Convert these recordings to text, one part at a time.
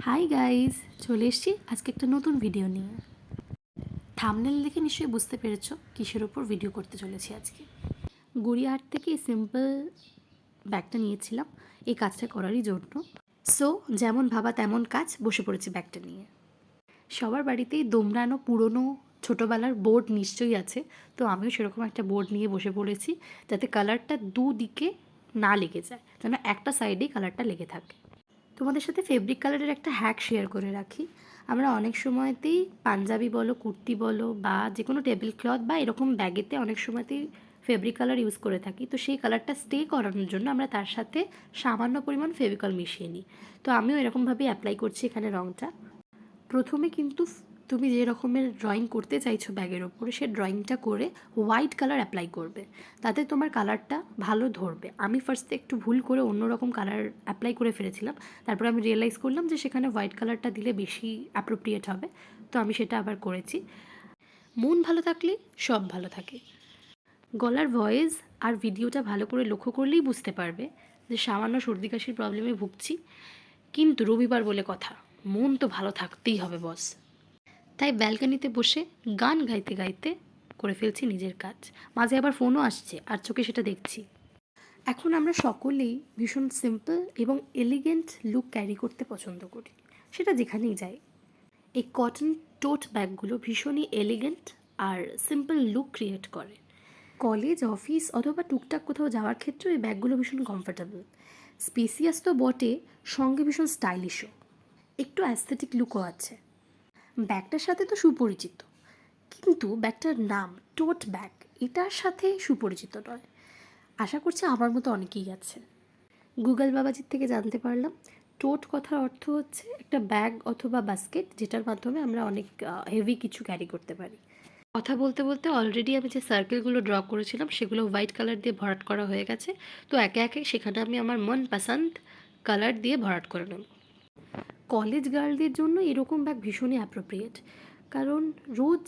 Hi guys, চলে এসেছি আজকে একটা নতুন ভিডিও নিয়ে। থাম্বনেল দেখে নিশ্চয়ই বুঝতে পেরেছো কিসের ওপর ভিডিও করতে চলেছি আজকে। গড়িয়াহাট থেকে এই সিম্পল ব্যাগটা নিয়েছিলাম এই কাজটা করারই জন্য। সো যেমন ভাবা তেমন কাজ, বসে পড়েছি ব্যাগটা নিয়ে। সবার বাড়িতেই দোমড়ানো পুরনো ছোটোবেলার বোর্ড নিশ্চয়ই আছে, তো আমিও সেরকম একটা বোর্ড নিয়ে বসে পড়েছি যাতে কালারটা দুদিকে না লেগে যায়, যেন একটা সাইডেই কালারটা লেগে থাকে। তোমাদের সাথে ফেব্রিক কালারের একটা হ্যাক শেয়ার করে রাখি। আমরা অনেক সময়তেই পাঞ্জাবি বলো, কুর্তি বলো বা যে কোনো টেবিল ক্লথ বা এরকম ব্যাগেতে অনেক সময়তেই ফেব্রিক কালার ইউজ করে থাকি। তো সেই কালারটা স্টে করানোর জন্য আমরা তার সাথে সামান্য পরিমাণ ফেভিকল মিশিয়ে নিই। তো আমিও এরকমভাবেই অ্যাপ্লাই করছি এখানে রঙটা। প্রথমে কিন্তু তুমি যে রকমের ড্রয়িং করতে চাইছো ব্যাগের ওপরে, সে ড্রয়িংটা করে হোয়াইট কালার অ্যাপ্লাই করবে, তাতে তোমার কালারটা ভালো ধরবে। আমি ফার্স্টে একটু ভুল করে অন্য রকম কালার অ্যাপ্লাই করে ফেলেছিলাম, তারপর আমি রিয়েলাইজ করলাম যে সেখানে হোয়াইট কালারটা দিলে বেশি অ্যাপ্রোপ্রিয়েট হবে, তো আমি সেটা আবার করেছি। মন ভালো থাকলে সব ভালো থাকে। গলার ভয়েস আর ভিডিওটা ভালো করে লক্ষ্য করলেই বুঝতে পারবে যে সামান্য সর্দি কাশির প্রবলেমে ভুগছি, কিন্তু রবিবার বলে কথা, মন তো ভালো থাকতেই হবে বস। তাই ব্যালকনিতে বসে গান গাইতে গাইতে করে ফেলছি নিজের কাজ। মাঝে আবার ফোনও আসছে আর চোখে সেটা দেখছি। এখন আমরা সকলেই ভীষণ সিম্পল এবং এলিগেন্ট লুক ক্যারি করতে পছন্দ করি, সেটা যেখানেই যাই। এই কটন টোট ব্যাগগুলো ভীষণই এলিগেন্ট আর সিম্পল লুক ক্রিয়েট করে। কলেজ, অফিস অথবা টুকটাক কোথাও যাওয়ার ক্ষেত্রেও এই ব্যাগগুলো ভীষণ কমফোর্টেবল। স্পেসিয়াস তো বটে, সঙ্গে ভীষণ স্টাইলিশও, একটু অ্যাস্থেটিক লুকও আছে। ব্যাগটার সাথে তো সুপরিচিত, কিন্তু ব্যাগটার নাম টোট ব্যাগ, এটার সাথে সুপরিচিত নয়। আশা করছি আমার মতো অনেকেই আছে। গুগল বাবাজির থেকে জানতে পারলাম টোট কথার অর্থ হচ্ছে একটা ব্যাগ অথবা বাস্কেট, যেটার মাধ্যমে আমরা অনেক হেভি কিছু ক্যারি করতে পারি। কথা বলতে বলতে অলরেডি আমি যে সার্কেলগুলো ড্র করেছিলাম সেগুলো হোয়াইট কালার দিয়ে ভরাট করা হয়ে গেছে। তো একে একে সেখানে আমি আমার মন পছন্দ কালার দিয়ে ভরাট করে নেব। কলেজ গার্লদের জন্য এরকম ব্যাগ ভীষণই অ্যাপ্রোপ্রিয়েট, কারণ রোজ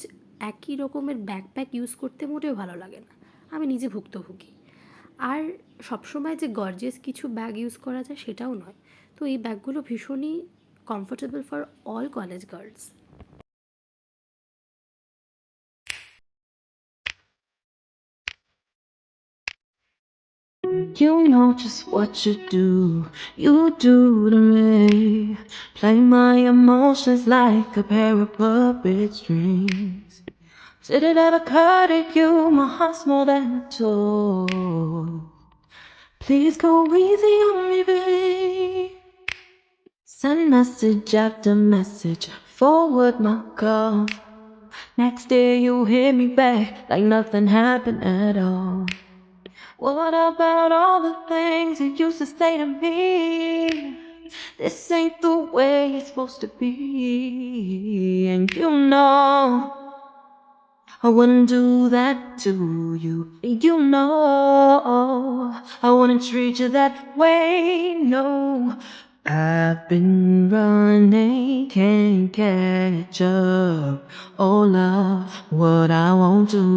একই রকমের ব্যাকপ্যাক ইউজ করতে মোটেও ভালো লাগে না। আমি নিজে ভুক্তভোগী। আর সবসময় যে গর্জিয়াস কিছু ব্যাগ ইউজ করা যায় সেটাও নয়। তো এই ব্যাগগুলো ভীষণই comfortable for all college girls. You know just what you do to me. Play my emotions like a pair of puppet strings. Did it ever occur to you my heart's more than a toy? Please go easy on me, babe. Send message after message, forward my call. Next day you hit me back like nothing happened at all. What about all the things you used to say to me? This ain't the way it's supposed to be. And you know I wouldn't do that to you. You know I wouldn't treat you that way. No, I've been running, can't catch up. Oh love, what I won't do.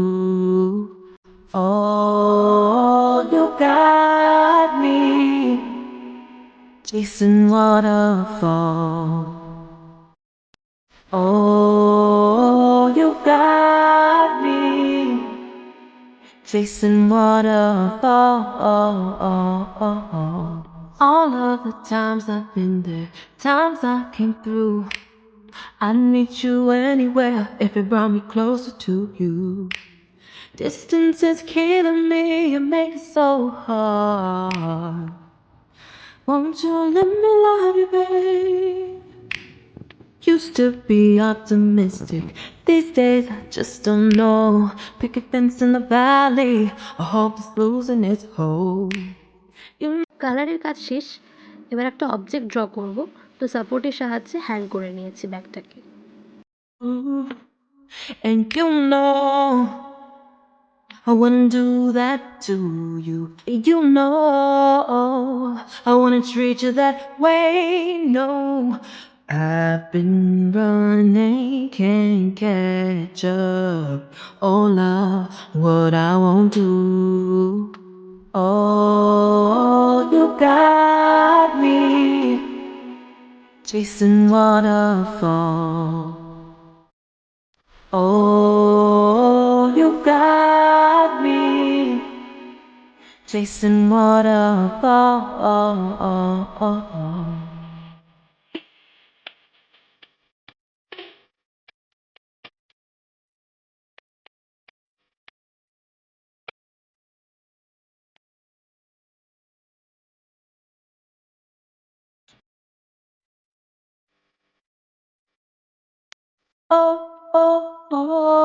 Oh, you got me chasing waterfall. Oh, you got me chasing waterfall. All of the times I've been there, times I came through. I'd meet you anywhere if it brought me closer to you. Distance is killing me, it makes it so hard. Won't you let me love you, babe? Used to be optimistic, these days I just don't know. Pick a fence in the valley, I hope it's losing its hold. কালারের কাজ শেষ, এবার একটা object draw করব। তো সাপোর্টের সাহায্যে hang করে নিয়েছি ব্যাগটাকে। And you know I wouldn't do that to you. You know I wouldn't treat you that way. No, I've been running, can't catch up. Oh love, what I won't do. Oh, you got me chasing waterfall. Oh, you got me chasing waterfall.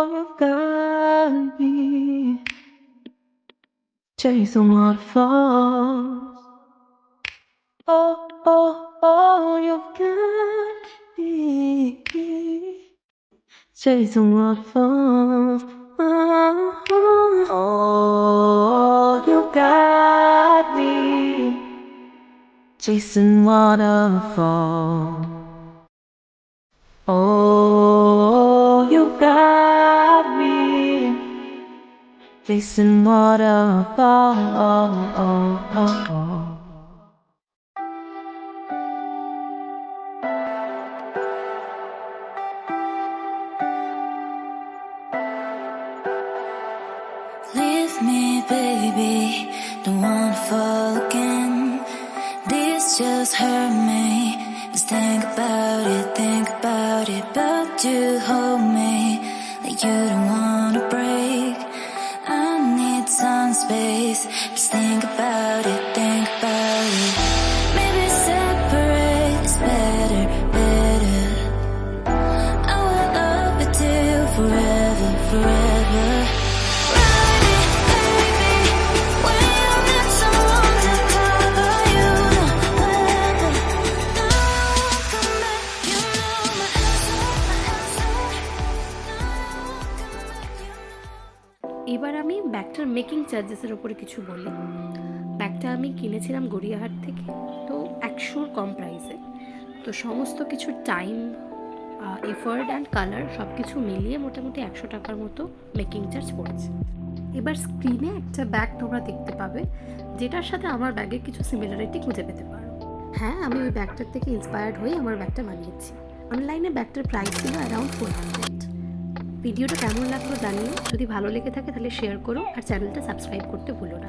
You got me chasing waterfalls. You got me chasing waterfalls. Oh, you got me chasing waterfalls. Oh, you got me chasing waterfall. Leave me, baby, don't wanna fall again. This just hurt me. Just think about it, but you hold me like you don't wanna break. I need some space. Just think about it, Maybe separate is better. I will love you till forever. এবার আমি ব্যাগটার making চার্জেসের ওপরে কিছু বলি। ব্যাগটা আমি কিনেছিলাম গড়িয়াহাট থেকে, তো 100 কম প্রাইসে। তো সমস্ত কিছু টাইম, এফোর্ট অ্যান্ড কালার সব কিছু মিলিয়ে মোটামুটি 100 টাকার মতো মেকিং চার্জ পড়েছে। এবার স্ক্রিনে একটা ব্যাগ তোমরা দেখতে পাবে, যেটার সাথে আমার ব্যাগের কিছু সিমিলারিটি খুঁজে পেতে পারো। হ্যাঁ, আমি ওই ব্যাগটার থেকে ইন্সপায়ার্ড হয়ে আমার ব্যাগটা বানিয়েছি। অনলাইনে ব্যাগটার প্রাইস ছিল অ্যারাউন্ড 400। ভিডিওটা কেমন লাগলো জানিও। যদি ভালো লেগে থাকে তাহলে শেয়ার করো আর চ্যানেলটা সাবস্ক্রাইব করতে ভুলো না।